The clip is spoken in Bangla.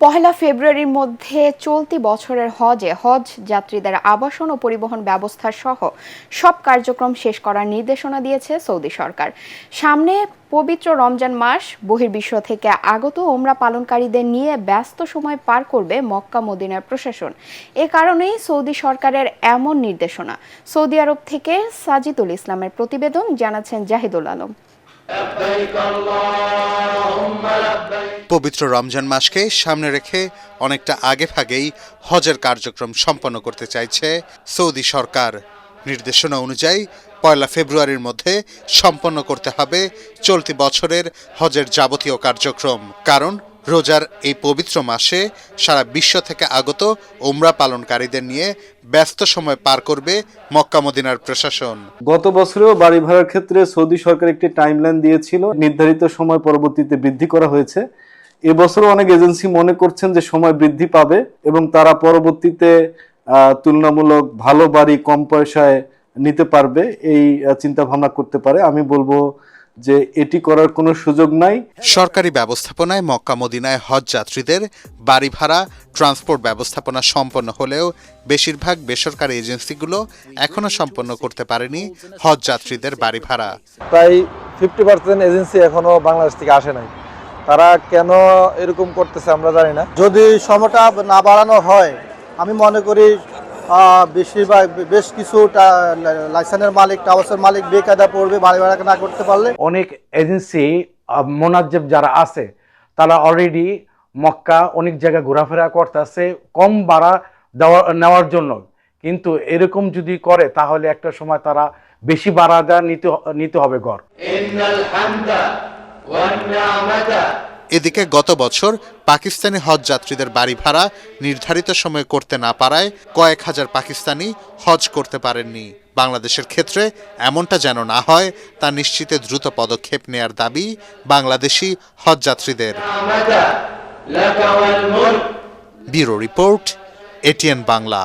পহেলা ফেব্রুয়ারির মধ্যে চলতি বছরের হজ যাত্রীদের আবাসন ও পরিবহন ব্যবস্থা সহ সব কার্যক্রম শেষ করার নির্দেশনা দিয়েছে সৌদি সরকার। সামনে পবিত্র রমজান মাস, বহির্বিশ্ব থেকে আগত ওমরা পালনকারীদের নিয়ে ব্যস্ত সময় পার করবে মক্কা মদিনার প্রশাসন। এ কারণেই সৌদি সরকারের এমন নির্দেশনা। সৌদি আরব থেকে সাজিদুল ইসলামের প্রতিবেদন, জানাচ্ছেন জাহিদুল আলম। পবিত্র রমজান মাসকে সামনে রেখে অনেকটা আগে ভাগেই হজের কার্যক্রম সম্পন্ন করতে চাইছে সৌদি সরকার। নির্দেশনা অনুযায়ী পয়লা ফেব্রুয়ারির মধ্যে সম্পন্ন করতে হবে চলতি বছরের হজের যাবতীয় কার্যক্রম। কারণ রোজার এই পবিত্র মাসে সারা বিশ্ব থেকে আগত ওমরা পালনকারীদের নিয়ে ব্যস্ত সময় পার করবে মক্কা মদিনার প্রশাসন। গত বছরেও বাড়ি ভাড়ার ক্ষেত্রে সৌদি সরকার একটি টাইমলাইন দিয়েছিল, নির্ধারিত সময় পরবর্তীতে বৃদ্ধি করা হয়েছে। এবছরও অনেক এজেন্সি মনে করছেন যে সময় বৃদ্ধি পাবে এবং তারা পরবর্তীতে তুলনামূলক ভালো বাড়ি কম পয়সায় নিতে পারবে, এই চিন্তা ভাবনা করতে পারে। আমি বলবো যে এটি করার কোনো সুযোগ নাই। সরকারি ব্যবস্থাপনায় মক্কা মদিনায় হজ যাত্রীদের বাড়ি ভাড়া, ট্রান্সপোর্ট ব্যবস্থাপনা সম্পন্ন হলেও বেশিরভাগ বেসরকারি এজেন্সিগুলো এখনো সম্পন্ন করতে পারেনি হজ যাত্রীদের বাড়ি ভাড়া। প্রায় 50% এজেন্সি এখনো বাংলাদেশ থেকে আসে নাই। তারা কেন এরকম করতেছে আমরা জানি না। যদি সময়টা না বাড়ানো হয়, আমি মনে করি বেশিরভাগ বেশ কিছু লাইসেন্সের মালিক, ট্রাভেলসের মালিক বেকায়দা পড়বে বাড়ি ভাড়া না করতে পারলে। অনেক এজেন্সি মোনাজ্জেব যারা আছে তারা অলরেডি মক্কা অনেক জায়গায় ঘোরাফেরা করতেছে কম ভাড়া নেওয়ার জন্য, কিন্তু এরকম যদি করে তাহলে একটা সময় তারা বেশি ভাড়া নিতে হবে ঘর। এদিকে গত বছর পাকিস্তানি হজ যাত্রীদের বাড়ি ভাড়া নির্ধারিত সময়ে করতে না পারায় কয়েক হাজার পাকিস্তানি হজ করতে পারেননি। বাংলাদেশের ক্ষেত্রে এমনটা যেন না হয় তা নিশ্চিতে দ্রুত পদক্ষেপ নেয়ার দাবি বাংলাদেশি হজ যাত্রীদের। Bureau report, ATN Bangla.